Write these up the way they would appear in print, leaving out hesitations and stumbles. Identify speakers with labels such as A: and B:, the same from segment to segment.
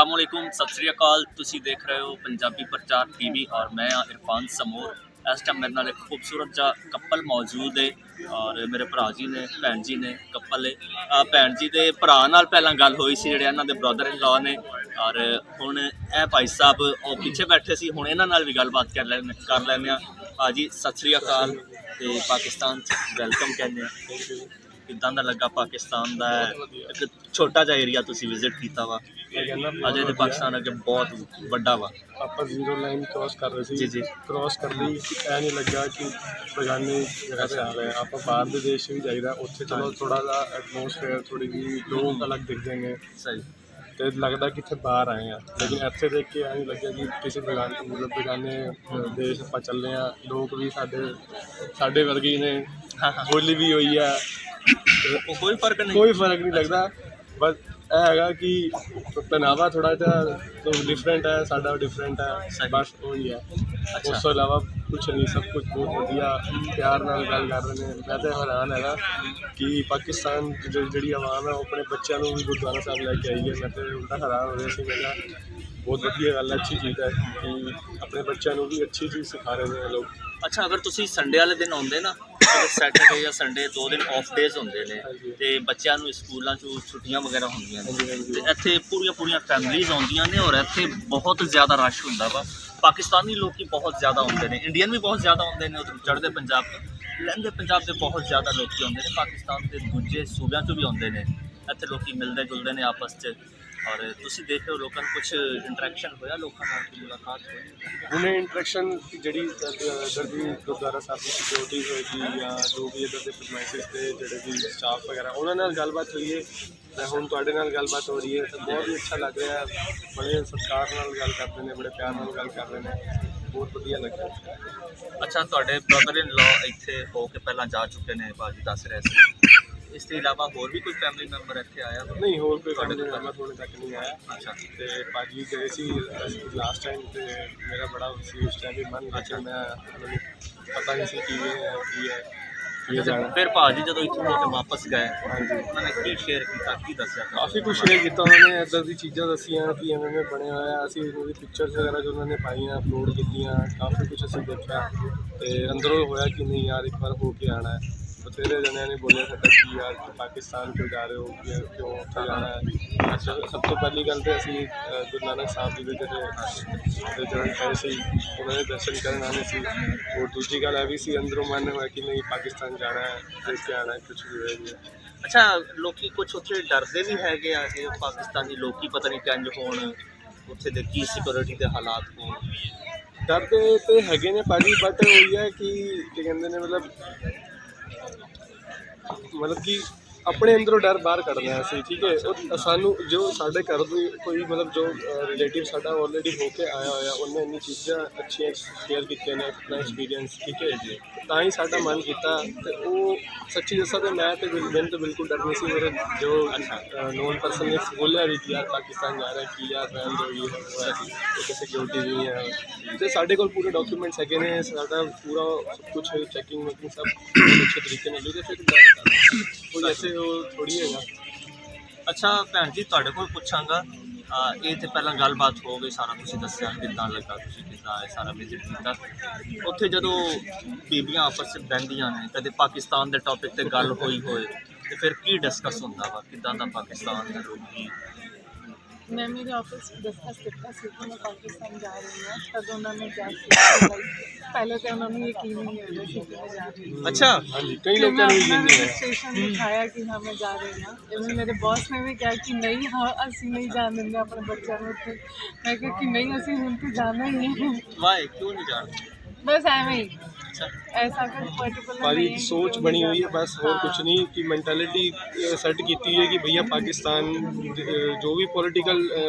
A: अस्सलामुअलैकुम सत श्री अकाल। तुसी देख रहे हो पंजाबी प्रचार टीवी और मैं हाँ इरफान समोर। इस टाइम मेरे नाल एक खूबसूरत जा कपल मौजूद है और मेरे भरा जी ने भैन जी ने कपल है। भैन जी के भरा नाल पहला गल हुई सी जिहड़े इन्हां दे ब्रदर इन लॉ ने और हुण ए भाई साहब वो पीछे बैठे सी। हुण इन्हां नाल भी गलबात कर लैंदे आ। भाजी सत श्री अकाल ते पाकिस्तान वैलकम कहने आ। किदां दा लगा पाकिस्तान दा एक छोटा जिहा एरिया तुसी विजिट कीता वा अजे ते पाकिस्तान अगे बहुत बड़ा वा।
B: ਆਪਾਂ ਜ਼ੀਰੋ ਲਾਈਨ ਕ੍ਰਾਸ ਕਰ ਰਹੇ ਸੀ
A: जी जी
B: ਕ੍ਰਾਸ ਕਰਦੇ ਹੀ ਐ ਨਹੀਂ ਲੱਗਾ ਕਿ ਬੇਗਾਨੀ ਜਗ੍ਹਾ ਤੇ ਆ ਗਏ। ਆਪਾਂ ਬਾਹਰ ਦੇ ਦੇਸ਼ ਵੀ ਜਾਈਦਾ, ਉੱਥੇ ਚਲੋ ਥੋੜਾ ਜਿਹਾ ਐਟਮੋਸਫੇਅਰ ਥੋੜੀ ਜਿਹੀ ਲੋਕ ਅਲੱਗ ਦਿਖਦੇ ਨੇ
A: सही
B: ਤੇ ਲੱਗਦਾ ਕਿ ਇੱਥੇ ਬਾਹਰ ਆਏ ਆ। ਲੇਕਿਨ ਇੱਥੇ ਦੇਖ ਕੇ ਐ ਨਹੀਂ ਲੱਗਿਆ ਕਿ ਕਿਸੇ ਬੇਗਾਨੇ ਦੇਸ਼ ਆਪਾਂ ਚੱਲੇ ਆ। ਲੋਕ ਵੀ ਸਾਡੇ ਵਰਗੇ ਹੀ ਨੇ,
A: हाँ हाँ
B: ਬੋਲੀ ਵੀ ਹੋਈ ਆ,
A: कोई फर्क नहीं।
B: ਕੋਈ ਫਰਕ ਨਹੀਂ ਲੱਗਦਾ। ਬਸ ਇਹ ਹੈਗਾ ਕਿ ਪਹਿਨਾਵਾ ਥੋੜਾ ਜਿਹਾ ਡਿਫਰੈਂਟ ਹੈ, ਸਾਡਾ ਡਿਫਰੈਂਟ ਹੈ, ਬਸ ਉਹੀ ਹੈ। ਉਸ ਤੋਂ ਇਲਾਵਾ ਕੁਛ ਨਹੀਂ, ਸਭ ਕੁਛ ਬਹੁਤ ਵਧੀਆ ਪਿਆਰ ਨਾਲ ਗੱਲ ਕਰ ਰਹੇ ਨੇ। ਮੈਂ ਤਾਂ ਹੈਰਾਨ ਹੈਗਾ ਕਿ ਪਾਕਿਸਤਾਨ ਜਿਹੜੀ ਆਵਾਮ ਹੈ ਉਹ ਆਪਣੇ ਬੱਚਿਆਂ ਨੂੰ ਵੀ ਗੁਰਦੁਆਰਾ ਸਾਹਿਬ ਲੈ ਕੇ ਆਈ ਹੈ। ਮੈਂ ਤਾਂ ਉਲਟਾ ਹੈਰਾਨ ਹੋ ਰਿਹਾ ਸੀ। ਮੈਂ ਕਿਹਾ ਬਹੁਤ ਵਧੀਆ ਗੱਲ ਹੈ, ਅੱਛੀ ਚੀਜ਼ ਹੈ ਕਿ ਆਪਣੇ ਬੱਚਿਆਂ ਨੂੰ ਵੀ ਅੱਛੀ ਚੀਜ਼ ਸਿਖਾ ਰਹੇ ਨੇ ਲੋਕ।
A: अच्छा अगर तुसी संडे वाले दिन आउंदे ना, सैटरडे या संडे 2 दिन ऑफ डेज होंदे ने ते बच्चों नूं स्कूलों चों छुट्टियां वगैरह होंदियां ने ते इत्थे पूरियां फैमिलीज आउंदियां ने और इत्थे बहुत ज़्यादा रश हुंदा वा। पाकिस्तानी लोग बहुत ज़्यादा आउंदे ने, इंडियन भी बहुत ज़्यादा आउंदे ने, उधर चढ़दे पंजाब तो लैंदे पंजाब के बहुत ज़्यादा लोग आउंदे ने। पाकिस्तान के दूजे सूबे चों भी आउंदे ने। इत्थे लोग मिलते जुलते हैं आपस च और तुसी देख रहे हो लोगों कुछ इंटरैक्शन होया, लोगों नाल कोई मुलाकात होई?
B: ਉਹਨੇ ਇੰਟਰੈਕਸ਼ਨ ਜਿਹੜੀ ਇੱਧਰ ਦੀ ਗੁਰਦੁਆਰਾ ਸਾਹਿਬ ਦੀ ਸਿਕਿਉਰਿਟੀ ਹੋਏਗੀ ਜਾਂ ਜੋ ਵੀ ਇੱਧਰ ਦੇ ਪ੍ਰਮਾਈਸਿਸ ਦੇ ਜਿਹੜੇ ਵੀ ਸਟਾਫ ਵਗੈਰਾ ਉਹਨਾਂ ਨਾਲ ਗੱਲਬਾਤ ਹੋਈ ਹੈ ਤੇ ਹੁਣ ਤੁਹਾਡੇ ਨਾਲ ਗੱਲਬਾਤ ਹੋ ਰਹੀ ਹੈ ਤਾਂ ਬਹੁਤ ਹੀ ਅੱਛਾ ਲੱਗ ਰਿਹਾ ਹੈ। ਬੜੇ ਸਤਿਕਾਰ ਨਾਲ ਗੱਲ ਕਰਦੇ ਨੇ, ਬੜੇ ਪਿਆਰ ਨਾਲ ਗੱਲ ਕਰ ਰਹੇ ਨੇ, ਬਹੁਤ ਵਧੀਆ ਲੱਗ ਰਿਹਾ।
A: अच्छा तुहाडे ब्रदर इन लॉ इत्थे हो के पहला जा चुके ने, भाजी दस रहे सी। इस तो इलावा होर भी कोई फैमिली मैंबर इत्थे आया?
B: ਨਹੀਂ ਹੋਰ ਕੋਈ ਫੈਮਿਲੀ ਮੈਂਬਰ ਥੋੜੇ ਤੱਕ ਨਹੀਂ ਆਇਆ।
A: अच्छा
B: ਤੇ ਭਾਜੀ ਗਏ ਸੀ ਲਾਸਟ ਟਾਈਮ ਤੇ ਮੇਰਾ ਬੜਾ ਸੀ ਉਸ ਟਾਈਮ ਵੀ ਮਨ ਅੱਛਾ, ਮੈਂ ਮੈਨੂੰ ਪਤਾ ਨਹੀਂ ਸੀ ਕੀ ਹੈ ਕੀ ਜਾਣਾ।
A: फिर भाजी जो इत्थों हो के वापस गए
B: ਹਾਂਜੀ,
A: उन्होंने की शेयर किया, की दस्या?
B: ਕਾਫੀ ਕੁਛ ਸ਼ੇਅਰ ਕੀਤਾ ਉਹਨਾਂ ਨੇ, ਇੱਦਾਂ ਦੀ ਚੀਜ਼ਾਂ ਦੱਸੀਆਂ ਕਿ ਐਵੇਂ ਬਣਿਆ ਹੋਇਆ। ਅਸੀਂ ਉਹਨਾਂ ਦੀ ਪਿਕਚਰਸ ਵਗੈਰਾ ਜੋ ਉਹਨਾਂ ਨੇ ਪਾਈਆਂ ਅਪਲੋਡ ਕੀਤੀਆਂ, ਕਾਫੀ ਕੁਛ ਅਸੀਂ ਦੇਖਿਆ ਤੇ ਅੰਦਰੋਂ ਹੋਇਆ ਕਿ ਨਹੀਂ ਯਾਰ ਇੱਕ ਵਾਰ ਹੋ ਕੇ ਆਉਣਾ ਹੈ। ਬਥੇਰੇ ਜਣਿਆਂ ਨੇ ਬੋਲਿਆ ਸਾਡਾ ਕਿ ਯਾਰ ਪਾਕਿਸਤਾਨ ਕਿਉਂ ਜਾ ਰਹੇ ਹੋ, ਕਿਉਂ ਉੱਥੇ ਜਾਣਾ ਹੈ। ਸਭ ਤੋਂ ਪਹਿਲੀ ਗੱਲ ਤਾਂ ਅਸੀਂ ਗੁਰੂ ਨਾਨਕ ਸਾਹਿਬ ਜੀ ਦੇ ਜਿਹੜੇ ਪਏ ਸੀ ਉਹਨਾਂ ਦੇ ਦਰਸ਼ਨ ਕਰਨ ਆਉਣੇ ਸੀ। ਔਰ ਦੂਜੀ ਗੱਲ ਇਹ ਵੀ ਸੀ ਅੰਦਰੋਂ ਮਨ ਹੋਇਆ ਕਿ ਨਹੀਂ ਪਾਕਿਸਤਾਨ ਜਾਣਾ ਹੈ, ਦੇਖ ਕੇ ਆਉਣਾ ਹੈ, ਕੁਛ ਵੀ ਹੋਏਗੀ।
A: अच्छा लोग कुछ उत्थे डरते भी है कि पाकिस्तानी लोग पता नहीं कंज होण, उत्थे दे की सिक्योरिटी के हालात होण?
B: ਡਰਦੇ ਤੇ ਹੈਗੇ ਨੇ ਭਾਜੀ, ਬਟ ਉਹੀ ਹੈ ਕਿ ਕੀ ਕਹਿੰਦੇ ਨੇ ਮਤਲਬ ਕਿ ਆਪਣੇ ਅੰਦਰੋਂ ਡਰ ਬਾਹਰ ਕੱਢਦੇ ਹਾਂ ਅਸੀਂ, ਠੀਕ ਹੈ। ਉਹ ਸਾਨੂੰ ਜੋ ਸਾਡੇ ਘਰ ਦੀ ਕੋਈ ਜੋ ਰਿਲੇਟਿਵ ਸਾਡਾ ਆਲਰੇਡੀ ਹੋ ਕੇ ਆਇਆ ਹੋਇਆ, ਉਹਨੇ ਇੰਨੀ ਚੀਜ਼ਾਂ ਅੱਛੀਆਂ ਸ਼ੇਅਰ ਕੀਤੀਆਂ ਨੇ ਆਪਣਾ ਐਕਸਪੀਰੀਅੰਸ, ਠੀਕ ਹੈ ਜੀ, ਤਾਂ ਹੀ ਸਾਡਾ ਮਨ ਕੀਤਾ। ਤੇ ਉਹ ਸੱਚੀ ਦੱਸਾਂ ਤਾਂ ਮੈਂ ਤਾਂ ਬਿਲਕੁਲ ਡਰ ਨਹੀਂ ਸੀ। ਮੇਰੇ ਜੋ ਨੋਨ ਪਰਸਨ ਨੇ ਬੋਲਿਆ ਵੀ ਕਿ ਯਾਰ ਪਾਕਿਸਤਾਨ ਜਾ ਰਿਹਾ ਕਿ ਯਾਰ ਰਹਿਣ ਦਿਓ, ਇਹ ਹੋਇਆ ਸੀ, ਇੱਕ ਸਿਕਿਉਰਿਟੀ ਨਹੀਂ ਹੈ। ਅਤੇ ਸਾਡੇ ਕੋਲ ਪੂਰੇ ਡਾਕੂਮੈਂਟਸ ਹੈਗੇ ਨੇ, ਸਾਡਾ ਪੂਰਾ ਸਭ ਕੁਛ ਚੈਕਿੰਗ ਵੈਕਿੰਗ ਸਭ ਬਹੁਤ ਅੱਛੇ ਤਰੀਕੇ ਨਾਲ ਉਹਦੇ ਫਿਰ ਕੋਈ ਐਸੇ ਉਹ ਥੋੜ੍ਹੀ ਹੈਗਾ।
A: अच्छा भैन जी तुहाडे कोल पुछांगा, ये तो पहला गलबात हो गई, सारा तुसीं दस्सिया किदां लगा, तुसीं किदां सारा विजिट कीता। उत्थे जदों बीबियां आपस च बहिंदियां ने, कदे पाकिस्तान के टॉपिक ते गल होई होए ते फिर की डिस्कस हुंदा वा, किदां दा पाकिस्तान दा लोग?
C: मैं मेरे ऑफिस डिस्कस किया कि मैं पाकिस्तान जा रही हूँ, तब उन्होंने क्या किया, पहले तो उन्होंने यकीन ही नहीं हो रहा कि मैं जा रही हूँ।
A: अच्छा
B: ਹਾਂਜੀ, कई
C: फिर
B: लोगों
C: मैं
B: को
C: अपना
B: यकीन नहीं है।
C: रजिस्ट्रेशन दिखाया कि हाँ मैं जा रही हूँ। इवन मेरे बॉस ने भी कहा कि नहीं हाँ असी नहीं जान देंगे अपने बच्चों में उत्थे। मैं कहा कि नहीं असी हुण तो जाना ही है,
A: वाह क्यों नहीं जाना?
C: बस एवं ही,
A: अच्छा
C: ऐसा कुछ पर्टिकुलर
B: ਭਾਜੀ
C: नहीं है कि
B: ਸੋਚ
C: क्यों
B: ਬਣੀ
C: नहीं
B: ਹੋਈ ਹੈ,
C: जाना।
B: ਬਸ ਹੋਰ ਕੁਛ ਨਹੀਂ ਕਿ ਮੈਂਟੈਲਿਟੀ ਸੈੱਟ ਕੀਤੀ ਹੈ ਕਿ ਭਈਆ ਪਾਕਿਸਤਾਨ ਜੋ ਵੀ ਪੋਲੀਟੀਕਲ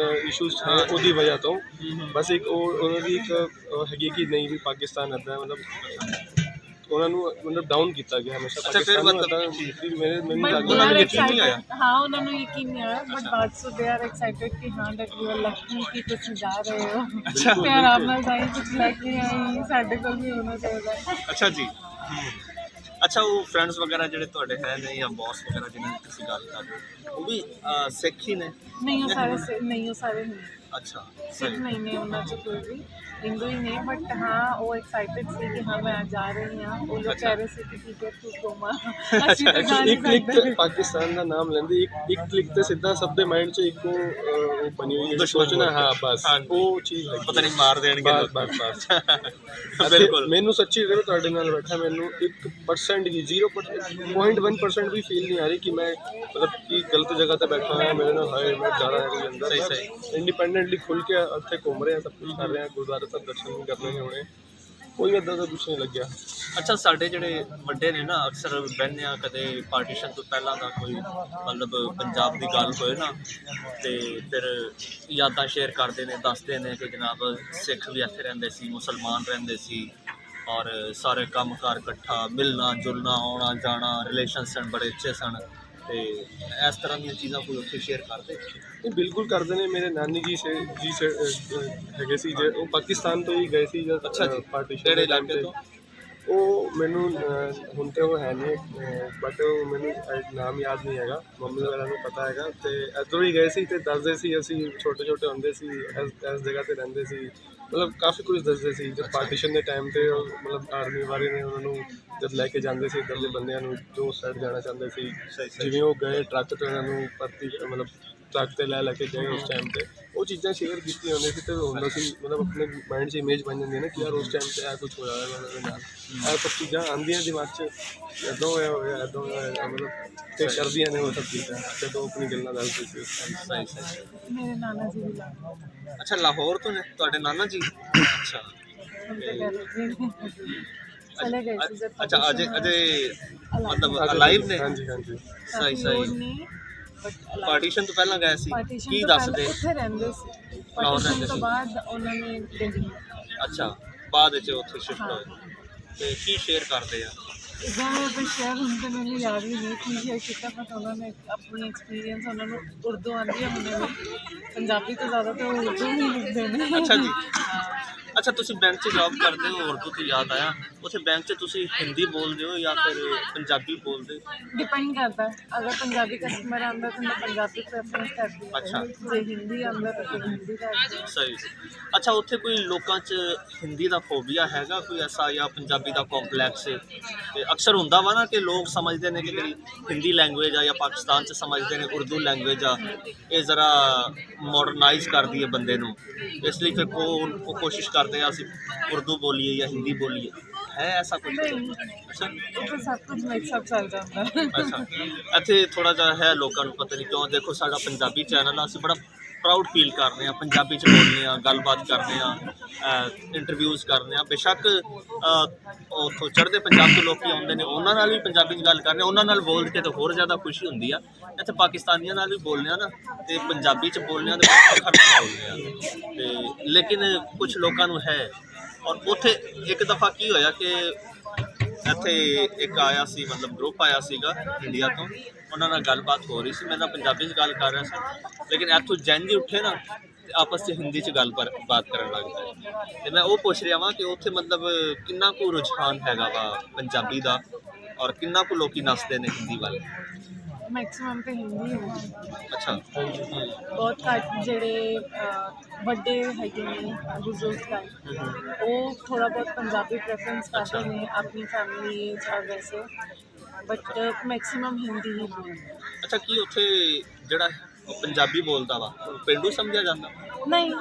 B: ਇਸ਼ੂਜ਼ ਹੈ ਉਹਦੀ ਵਜ੍ਹਾ ਤੋਂ ਬਸ ਇੱਕ ਉਹਨਾਂ ਦੀ ਇੱਕ ਹੈਗੀ ਕਿ ਨਹੀਂ ਵੀ ਪਾਕਿਸਤਾਨ ਇੱਦਾਂ ਉਹਨਾਂ ਨੂੰ ਡਾਊਨ ਕੀਤਾ ਗਿਆ ਹਮੇਸ਼ਾ।
A: ਅੱਛਾ, ਫਿਰ
B: ਮੈਨੂੰ
C: But
B: ਲੱਗਦਾ
C: they
A: उन्होंने
C: are
A: यकीन नहीं आया?
C: excited, हाँ उन्होंने यकीन नहीं आया, बट बाद से दे आर एक्साइटेड कि हाँ that you are lucky कि तुम जा रहे हो।
A: अच्छा
C: ਤੇ ਆਰਾਮ ਨਾਲ ਜਾਈ, ਕੁਝ ਲੈ ਕੇ ਆਈ, ਸਾਡੇ ਕੋਲ ਵੀ ਹੋਣਾ ਚਾਹੀਦਾ।
A: अच्छा जी अच्छा वो फ्रेंड्स वगैरह ਜਿਹੜੇ ਤੁਹਾਡੇ ਹੈ ਨੇ ਜਾਂ ਬੌਸ ਵਗੈरह ਜਿਨ੍ਹਾਂ ਦੀ ਤੁਸੀਂ ਗੱਲ ਕਰ ਰਹੇ ਹੋ ਉਹ ਵੀ ਸਿੱਖ ਹੀ ਨੇ?
C: ਨਹੀਂ ਉਹ ਸਾਰੇ ਨਹੀਂ, ਉਹ ਸਾਰੇ ਨਹੀਂ।
A: ਅੱਛਾ
C: ਸਿੱਖ ਨਹੀਂ ਨੇ ਉਹਨਾਂ 'ਚ ਕੋਈ ਵੀ, ਹਿੰਦੂ ਹੀ ਨੇ, ਬਟ ਹਾਂ ਉਹ ਐਕਸਾਈਟਡ ਸੀ ਕਿ ਹਾਂ ਮੈਂ ਜਾ ਰਹੀ ਹਾਂ। ਉਹ ਲੋਕ ਕਹਿ ਰਹੇ ਸੀ ਕਿ ਠੀਕ ਹੈ ਤੂੰ ਘੁੰਮਾ, ਅਸੀਂ ਤਾਂ ਜਾ ਨਹੀਂ
B: ਇੱਕ ਕਲਿੱਕ
C: ਸਕਦੇ।
B: ਤੇ ਪਾਕਿਸਤਾਨ ਦਾ ਨਾਮ ਲੈਂਦੇ, ਇੱਕ ਕਲਿੱਕ ਤੇ ਸਿੱਧਾ ਸਭ ਦੇ ਮਾਈਂਡ 'ਚ ਇੱਕ ਉਹ ਬਣੀ ਹੋਈ ਹੈ
A: ਦੁਸ਼ਮਣ
B: ਸੋਚਣਾ।
A: ਬਣ
B: ਹਾਂ
A: ਗਿਆ।
B: ਬਸ
A: ਹਾਂਜੀ।
B: ਉਹ ਚੀਜ਼ ਹੈਗੀ
A: ਪਤਾ ਨਹੀਂ ਮਾਰ ਦੇਣਗੇ
B: ਬਸ
A: ਲੋਕ।
B: ਬਸ ਬਸ
A: ਬਿਲਕੁਲ।
B: ਮੈਨੂੰ ਸੱਚੀ ਜਦੋਂ ਤੁਹਾਡੇ ਨਾਲ ਬੈਠਾ ਮੈਨੂੰ 1% ਵੀ 0.1% ਵੀ ਫੀਲ ਨਹੀਂ ਆ ਰਹੀ ਕਿ ਮੈਂ ਮਤਲਬ ਕਿ ਗਲਤ ਜਗ੍ਹਾ ਤੇ ਬੈਠਾ ਹੋਇਆ, ਮੇਰੇ ਨਾਲ ਹਾਏ ਮੈਂ ਜਾ ਰਿਹਾ ਹਾਂ ਅੰਦਰ।
A: ਸਹੀ।
B: ਇੰਡੀਪੈਂਡੈਂਟਲੀ ਖੁੱਲ ਕੇ ਉੱਥੇ ਘੁੰਮ ਰਹੇ ਹਾਂ, ਸਭ ਕੁਝ ਕਰ ਰਹੇ ਹਾਂ, ਗੁਰਦੁਆਰੇ ਸਾਹਿਬ ਦਰਸ਼ਨ ਵੀ ਕਰਨੇ ਨੇ ਹੁਣੇ, ਕੋਈ ਇੱਦਾਂ ਦਾ ਕੁਛ ਨਹੀਂ ਲੱਗਿਆ।
A: ਅੱਛਾ ਸਾਡੇ ਜਿਹੜੇ ਵੱਡੇ ਨੇ ਨਾ ਅਕਸਰ ਬਹਿੰਦੇ ਆ, ਕਦੇ ਪਾਰਟੀਸ਼ਨ ਤੋਂ ਪਹਿਲਾਂ ਦਾ ਕੋਈ ਮਤਲਬ ਪੰਜਾਬ ਦੀ ਗੱਲ ਹੋਏ ਨਾ ਤੇ ਫਿਰ ਯਾਦਾਂ ਸ਼ੇਅਰ ਕਰਦੇ ਨੇ, ਦੱਸਦੇ ਨੇ ਕਿ ਜਨਾਬ ਸਿੱਖ ਵੀ ਇੱਥੇ ਰਹਿੰਦੇ ਸੀ, ਮੁਸਲਮਾਨ ਰਹਿੰਦੇ ਸੀ ਔਰ ਸਾਰੇ ਕੰਮ ਕਾਰ ਇਕੱਠਾ, ਮਿਲਣਾ ਜੁਲਣਾ, ਆਉਣਾ ਜਾਣਾ, ਰਿਲੇਸ਼ਨ ਸਨ ਬੜੇ ਅੱਛੇ ਸਨ। ਤੇ ਇਸ ਤਰ੍ਹਾਂ ਦੀਆਂ ਚੀਜ਼ਾਂ ਕੋਈ ਉੱਥੇ ਸ਼ੇਅਰ ਕਰਦੇ?
B: ਇਹ ਬਿਲਕੁਲ ਕਰਦੇ ਨੇ। ਮੇਰੇ ਨਾਨੀ ਜੀ ਹੈਗੇ ਸੀ, ਜੇ ਉਹ ਪਾਕਿਸਤਾਨ ਤੋਂ ਹੀ ਗਏ ਸੀ ਜਦ
A: ਅੱਛਾ ਜੀ।
B: ਪਾਰਟੀਸ਼ਨ
A: ਕਿਹੜੇ
B: ਦੇ ਟਾਈਮ
A: ਇਲਾਕੇ
B: ਤੇ।
A: ਤੋਂ?
B: ਉਹ ਮੈਨੂੰ ਹੁਣ ਤੇ ਉਹ ਹੈ ਨਹੀਂ, ਬਟ ਉਹ ਮੈਨੂੰ ਨਾਮ ਯਾਦ ਨਹੀਂ ਹੈਗਾ, ਮੰਮੀ ਵਗੈਰਾ ਨੂੰ ਪਤਾ ਹੈਗਾ। ਤੇ ਇੱਧਰੋਂ ਹੀ ਗਏ ਸੀ ਤੇ ਦੱਸਦੇ ਸੀ ਅਸੀਂ ਛੋਟੇ ਛੋਟੇ ਹੁੰਦੇ ਸੀ ਇਸ ਜਗ੍ਹਾ ਤੇ ਰਹਿੰਦੇ ਸੀ, ਮਤਲਬ ਕਾਫੀ ਕੁਝ ਦੱਸਦੇ ਸੀ। ਜਦ ਪਾਰਟੀਸ਼ਨ ਦੇ ਟਾਈਮ ਤੇ ਉਹ ਮਤਲਬ ਆਰਮੀ ਵਾਲੇ ਨੇ ਉਹਨਾਂ ਨੂੰ ਜਦ ਲੈ ਕੇ ਜਾਂਦੇ ਸੀ ਇੱਧਰ ਦੇ ਬੰਦਿਆਂ ਨੂੰ ਜੋ ਸਾਈਡ ਜਾਣਾ ਚਾਹੁੰਦੇ ਸੀ, ਜਿਵੇਂ ਉਹ ਗਏ ਟਰੱਕ ਤੇ ਉਹਨਾਂ ਨੂੰ ਭਰਤੀ ਮਤਲਬ ਟਰੱਕ ਤੇ ਲੈ ਕੇ ਗਏ ਉਸ ਟਾਈਮ ਤੇ, ਉਹ ਚੀਜ਼ਾਂ ਸ਼ੇਅਰ ਕੀਤੀਆਂ ਹੁੰਦੀਆਂ ਸੀ ਤੇ ਹੁੰਦਾ ਸੀ ਮਤਲਬ ਆਪਣੇ ਮਾਈਂਡ 'ਚ ਇਮੇਜ ਬਣ ਜਾਂਦੀ ਹੈ ਨਾ ਕਿ ਯਾਰ ਉਸ ਟਾਈਮ ਤੇ ਇਹ ਕੁਝ ਹੋਇਆ ਹੋਇਆ ਉਹਨਾਂ ਦੇ ਨਾਲ। ਇਹ ਸਭ ਚੀਜ਼ਾਂ ਆਉਂਦੀਆਂ ਦਿਮਾਗ 'ਚ, ਇੱਦਾਂ ਹੋਇਆ ਇੱਦਾਂ ਹੋਇਆ, ਮਤਲਬ ਤੇ ਕਰਦੀਆਂ ਨੇ ਉਹ ਸਭ ਚੀਜ਼ਾਂ ਜਦੋਂ ਆਪਣੀ ਗੱਲਾਂ ਦੱਸਦੇ ਸੀ ਉਸ ਟਾਈਮ।
A: ਸਹੀ।
C: ਮੇਰੇ ਨਾਨਾ ਜੀ ਵੀ ਲਾਹੌਰ,
A: ਅੱਛਾ ਲਾਹੌਰ ਤੋਂ ਨੇ ਤੁਹਾਡੇ ਨਾਨਾ ਜੀ? ਅੱਛਾ
C: ਹੁਣ ਤਾਂ ਕਹਿ ਰਹੇ ਚਲੇ ਗਏ ਸੀ ਜਦ
A: ਅੱਛਾ ਅਜੇ
C: partition
A: ਅਜੇ ਮਤਲਬ ਅਲਾਈਵ ਨੇ?
B: ਹਾਂਜੀ ਹਾਂਜੀ।
A: ਸਹੀ
C: ਨਹੀਂ, but alive।
A: ਪਾਰਟੀਸ਼ਨ ਤੋਂ ਪਹਿਲਾਂ ਗਏ ਸੀ?
C: ਪਾਰਟੀਸ਼ਨ
A: ਕੀ
C: ਤੋਂ
A: ਦੱਸਦੇ?
C: ਪਹਿਲਾਂ ਉੱਥੇ ਰਹਿੰਦੇ ਸੀ,
A: ਰਹਿੰਦੇ
C: ਪਾਰਟੀਸ਼ਨ ਤੋਂ
A: ਸੀ।
C: ਬਾਅਦ ਉਹਨਾਂ ਨੇ ਦਿੱਲੀ।
A: ਅੱਛਾ ਬਾਅਦ ਵਿੱਚ ਉੱਥੇ ਸ਼ਿਫਟ
C: ਹਾਂ।
A: ਹੋਏ ਤੇ ਕੀ ਸ਼ੇਅਰ ਕਰਦੇ ਆ?
C: ਇੱਦਾਂ ਦੇ ਸ਼ਹਿਰ ਹੁਣ ਤਾਂ ਮੈਨੂੰ ਯਾਦ ਵੀ ਨਹੀਂ ਕੀ ਸ਼ੇਅਰ ਕੀਤਾ, ਬਟ ਉਹਨਾਂ ਨੇ ਆਪਣੀ ਐਕਸਪੀਰੀਅੰਸ, ਉਹਨਾਂ ਨੂੰ ਉਰਦੂ ਆਉਂਦੀ ਹੈ, ਉਹਨਾਂ ਨੂੰ ਪੰਜਾਬੀ ਤੋਂ ਜ਼ਿਆਦਾ ਤਾਂ ਉਹ ਉਰਦੂ ਹੀ ਲਿਖਦੇ ਨੇ।
A: ਅੱਛਾ ਜੀ। ਅੱਛਾ ਤੁਸੀਂ ਬੈਂਕ 'ਚ ਜੌਬ ਕਰਦੇ ਹੋ, ਉਰਦੂ ਤੋਂ ਯਾਦ ਆਇਆ, ਉੱਥੇ ਬੈਂਕ 'ਚ ਤੁਸੀਂ ਹਿੰਦੀ ਬੋਲਦੇ ਹੋ ਜਾਂ ਫਿਰ ਪੰਜਾਬੀ ਬੋਲਦੇ ਹੋ?
C: ਡਿਪੈਂਡ ਕਰਦਾ ਹੈ, ਅਗਰ ਪੰਜਾਬੀ ਕਸਟਮਰ ਆਉਂਦਾ ਤਾਂ ਮੈਂ ਪੰਜਾਬੀ ਪ੍ਰੈਫਰੈਂਸ ਕਰਦੀ ਹਾਂ।
A: ਅੱਛਾ।
C: ਜੇ ਹਿੰਦੀ ਆਉਂਦਾ ਤਾਂ ਫਿਰ ਹਿੰਦੀ ਕਰਦੀ ਹਾਂ।
A: ਸਹੀ। ਅੱਛਾ ਉੱਥੇ ਕੋਈ ਲੋਕਾਂ 'ਚ ਹਿੰਦੀ ਦਾ ਫੋਬੀਆ ਹੈਗਾ ਕੋਈ ਐਸਾ, ਜਾਂ ਪੰਜਾਬੀ ਦਾ ਕੰਪਲੈਕਸ ਹੈ? ਤੇ ਅਕਸਰ ਹੁੰਦਾ ਵਾ ਨਾ ਕਿ ਲੋਕ ਸਮਝਦੇ ਨੇ ਕਿ ਜਿਹੜੀ ਹਿੰਦੀ ਲੈਂਗੁਏਜ ਆ ਜਾਂ ਪਾਕਿਸਤਾਨ 'ਚ ਸਮਝਦੇ ਨੇ ਉਰਦੂ ਲੈਂਗੁਏਜ ਆ, ਇਹ ਜ਼ਰਾ ਮਾਡਰਨਾਈਜ਼ ਕਰਦੀ ਹੈ ਬੰਦੇ ਨੂੰ, ਇਸ ਲਈ ਫਿਰ ਉਹ ਕੋਸ਼ਿਸ਼ ਕਰਦੇ ਆ ਅਸੀਂ ਉਰਦੂ ਬੋਲੀਏ ਜਾਂ ਹਿੰਦੀ ਬੋਲੀਏ, ਹੈ ਐਸਾ ਕੁਝ?
C: ਨਹੀਂ,
A: ਅੱਛਾ
C: ਉਹ ਤਾਂ ਸਭ ਕੁਝ ਮਿਕਸ ਅਪ ਚੱਲ ਜਾਂਦਾ ਹੈ।
A: ਅੱਛਾ ਇੱਥੇ ਥੋੜ੍ਹਾ ਜਿਹਾ ਹੈ ਲੋਕਾਂ ਨੂੰ ਪਤਾ ਨਹੀਂ ਕਿਉਂ, ਦੇਖੋ ਸਾਡਾ ਪੰਜਾਬੀ ਚੈਨਲ ਆ, ਅਸੀਂ ਬੜਾ ਪ੍ਰਾਊਡ ਫੀਲ ਕਰਦੇ ਹਾਂ, ਪੰਜਾਬੀ 'ਚ ਬੋਲਦੇ ਹਾਂ, ਗੱਲਬਾਤ ਕਰਦੇ ਹਾਂ, ਇੰਟਰਵਿਊਜ਼ ਕਰਦੇ ਹਾਂ। ਬੇਸ਼ੱਕ ਉੱਥੋਂ ਚੜ੍ਹਦੇ ਪੰਜਾਬ ਤੋਂ ਲੋਕ ਆਉਂਦੇ ਨੇ, ਉਹਨਾਂ ਨਾਲ ਵੀ ਪੰਜਾਬੀ 'ਚ ਗੱਲ ਕਰਦੇ ਹਾਂ, ਉਹਨਾਂ ਨਾਲ ਬੋਲ ਕੇ ਤਾਂ ਹੋਰ ਜ਼ਿਆਦਾ ਖੁਸ਼ੀ ਹੁੰਦੀ ਆ। ਇੱਥੇ ਪਾਕਿਸਤਾਨੀਆਂ ਨਾਲ ਵੀ ਬੋਲਦੇ ਹਾਂ ਨਾ, ਤੇ ਪੰਜਾਬੀ 'ਚ ਬੋਲਦੇ ਹਾਂ ਤੇ ਖੜ੍ਹ ਬੋਲਦੇ ਹਾਂ ਤੇ ਲੇਕਿਨ ਕੁਝ ਲੋਕਾਂ ਨੂੰ ਹੈ। ਔਰ ਉੱਥੇ ਇੱਕ ਦਫਾ ਕੀ ਹੋਇਆ ਕਿ ਇੱਥੇ ਇੱਕ ਆਇਆ ਸੀ, ਮਤਲਬ ਗਰੁੱਪ ਆਇਆ ਸੀਗਾ ਇੰਡੀਆ ਤੋਂ, ਉਹਨਾਂ ਨਾਲ ਗੱਲਬਾਤ ਹੋ ਰਹੀ ਸੀ, ਮੈਂ ਤਾਂ ਪੰਜਾਬੀ 'ਚ ਗੱਲ ਕਰ ਰਿਹਾ ਸੀ, ਲੇਕਿਨ ਇੱਥੋਂ ਜੈਨ ਜੀ ਉੱਠੇ ਨਾ ਤੇ ਆਪਸ 'ਚ ਹਿੰਦੀ 'ਚ ਬਾਤ ਕਰਨ ਲੱਗ ਪਏ। ਤੇ ਮੈਂ ਉਹ ਪੁੱਛ ਰਿਹਾ ਵਾਂ ਕਿ ਉੱਥੇ ਮਤਲਬ ਕਿੰਨਾ ਕੁ ਰੁਝਾਨ ਹੈਗਾ ਵਾ ਪੰਜਾਬੀ ਦਾ, ਔਰ ਕਿੰਨਾ ਕੁ ਲੋਕੀ ਨੱਸਦੇ ਨੇ ਹਿੰਦੀ ਵੱਲ?
C: ਮੈਕਸਿਮਮ ਤਾਂ ਹਿੰਦੀ ਹੈ।
A: ਅੱਛਾ
C: ਬਹੁਤ ਘੱਟ ਜਿਹੜੇ ਵੱਡੇ ਹੈਗੇ ਨੇ ਬਜ਼ੁਰਗ ਟਾਈਪ, ਉਹ ਥੋੜ੍ਹਾ ਬਹੁਤ ਪੰਜਾਬੀ ਪ੍ਰੈਫਰੈਂਸ ਕਰਦੇ ਨੇ ਆਪਣੀ ਫੈਮਿਲੀ ਜਾਂ ਵੈਸੇ, ਬਟ ਮੈਕਸਿਮਮ ਹਿੰਦੀ ਹੀ ਬੋਲਦੇ।
A: ਅੱਛਾ ਕੀ ਉੱਥੇ ਜਿਹੜਾ ਪੰਜਾਬੀ ਬੋਲਦਾ ਵਾ ਉਹ ਪੇਂਡੂ ਸਮਝਿਆ ਜਾਂਦਾ?
C: ਨਹੀਂ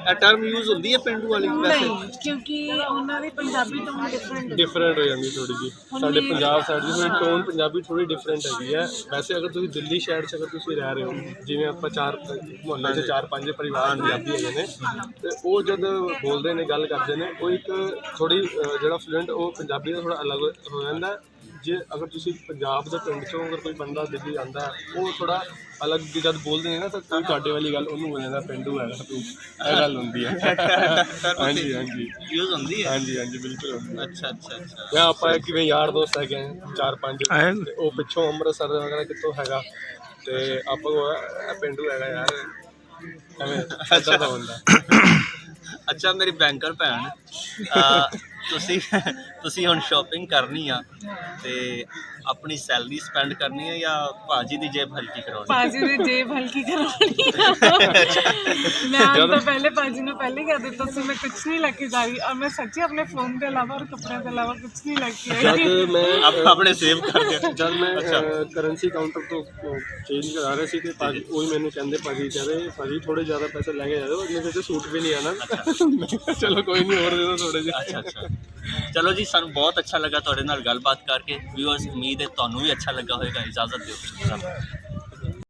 A: ਇਹ ਟਰਮ ਯੂਜ਼ ਹੁੰਦੀ ਹੈ ਪੇਂਡੂ ਵਾਲੀ ਵੈਸੇ?
C: ਨਹੀਂ, ਕਿਉਂਕਿ ਉਹਨਾਂ ਦੀ ਪੰਜਾਬੀ ਤੋਂ
B: ਡਿਫਰੈਂਟ ਹੋ ਜਾਂਦੀ ਥੋੜੀ ਜਿਹੀ। ਸਾਡੇ ਪੰਜਾਬ ਸਾਈਡ ਦੀ ਥੋੜੀ ਟੋਨ ਪੰਜਾਬੀ ਥੋੜੀ ਡਿਫਰੈਂਟ ਹੈਗੀ ਹੈ। ਵੈਸੇ ਅਗਰ ਤੁਸੀਂ ਦਿੱਲੀ ਸ਼ਹਿਰ 'ਚ ਅਗਰ ਤੁਸੀਂ ਰਹਿ ਰਹੇ ਹੋ, ਜਿਵੇਂ ਆਪਾਂ ਚਾਰ ਮੁਹੱਲੇ 'ਚ 4-5 ਪਰਿਵਾਰ ਪੰਜਾਬੀ ਹੈਗੇ ਨੇ, ਤੇ ਉਹ ਜਦ ਬੋਲਦੇ ਨੇ ਗੱਲ ਕਰਦੇ ਨੇ, ਉਹ ਇੱਕ ਥੋੜੀ ਜਿਹੜਾ ਫਲੂਐਂਟ ਉਹ ਪੰਜਾਬੀ ਦਾ ਥੋੜਾ ਅਲੱਗ ਹੋ ਜਾਂਦਾ। ਜੇ ਅਗਰ ਤੁਸੀਂ ਪੰਜਾਬ ਦੇ ਪਿੰਡ 'ਚੋਂ ਅਗਰ ਕੋਈ ਬੰਦਾ ਦਿੱਲੀ ਆਉਂਦਾ, ਉਹ ਥੋੜਾ ਅਲੱਗ ਜਦ ਬੋਲਦੇ ਨੇ ਨਾ, ਤਾਂ ਕੋਈ ਤੁਹਾਡੇ ਵਾਲੀ ਗੱਲ ਉਹਨੂੰ ਹੋ ਜਾਂਦਾ, ਪੇਂਡੂ ਹੈਗਾ ਤੂੰ, ਇਹ ਗੱਲ ਹੁੰਦੀ ਹੈ। ਹਾਂਜੀ ਹਾਂਜੀ
A: ਯੂਜ਼ ਹੁੰਦੀ ਹੈ?
B: ਹਾਂਜੀ ਹਾਂਜੀ ਬਿਲਕੁਲ ਹੁੰਦੀ ਹੈ।
A: ਅੱਛਾ ਅੱਛਾ ਅੱਛਾ।
B: ਜਾਂ ਆਪਾਂ ਕਿਵੇਂ ਯਾਰ ਦੋਸਤ ਹੈਗੇ 4-5, ਤੇ ਉਹ ਪਿੱਛੋਂ ਅੰਮ੍ਰਿਤਸਰ ਵਗੈਰਾ ਕਿੱਥੋਂ ਹੈਗਾ, ਤੇ ਆਪਾਂ ਇਹ ਪੇਂਡੂ ਹੈਗਾ ਯਾਰ, ਐਵੇਂ ਇੱਦਾਂ ਦਾ ਹੁੰਦਾ।
A: ਅੱਛਾ ਮੇਰੀ ਬੈਂਕਰ ਭੈਣ, ਤੁਸੀਂ ਤੁਸੀਂ ਹੁਣ ਸ਼ਾਪਿੰਗ ਕਰਨੀ ਆ ਤੇ ਆਪਣੀ ਸੈਲਰੀ ਸਪੈਂਡ ਕਰਨੀ ਹੈ ਜਾਂ ਭਾਜੀ ਦੀ ਜੇਬ ਹਲਕੀ ਕਰਾਉਣੀ
C: पाजी ने जेब हल्की करवानी मैं तो पहले पाजी ने पहले कह दिता सी मैं कुछ नहीं लेके जा रही और मैं सच्ची अपने फोन के अलावा और कपड़े के अलावा कुछ नहीं लेके आई
B: ਜਦ ਮੈਂ
A: ਆਪਣੇ ਸੇਵ ਕਰ ਦਿਓ
B: ਜਦ ਮੈਂ ਕਰੰਸੀ ਕਾਊਂਟਰ ਤੋਂ ਚੇਂਜ ਕਰਾ ਰਿਹਾ ਸੀ ਤੇ ਭਾਜੀ ਉਹੀ ਮੈਨੂੰ ਕਹਿੰਦੇ ਭਾਜੀ ਥੋੜੇ ਜ਼ਿਆਦਾ ਪੈਸੇ ਲੈ ਕੇ ਜਾ ਦਿਓ ਮੇਰੇ ਤੇ ਸੂਟ ਵੀ ਨਹੀਂ ਆਣਾ ਮੈਂ ਕਿਹਾ ਚਲੋ ਕੋਈ ਨਹੀਂ ਹੋਰ ਦੇ ਦਿਓ ਥੋੜੇ ਜਿਹੇ
A: ਅੱਛਾ ਅੱਛਾ ਚਲੋ ਜੀ ਸਾਨੂੰ ਬਹੁਤ ਅੱਛਾ ਲੱਗਾ ਤੁਹਾਡੇ ਨਾਲ ਗੱਲਬਾਤ ਕਰਕੇ ਵਿਊਅਰਸ ਉਮੀਦ ਹੈ ਤੁਹਾਨੂੰ ਵੀ ਅੱਛਾ ਲੱਗਾ ਹੋਵੇਗਾ ਇਜਾਜ਼ਤ ਦਿਓ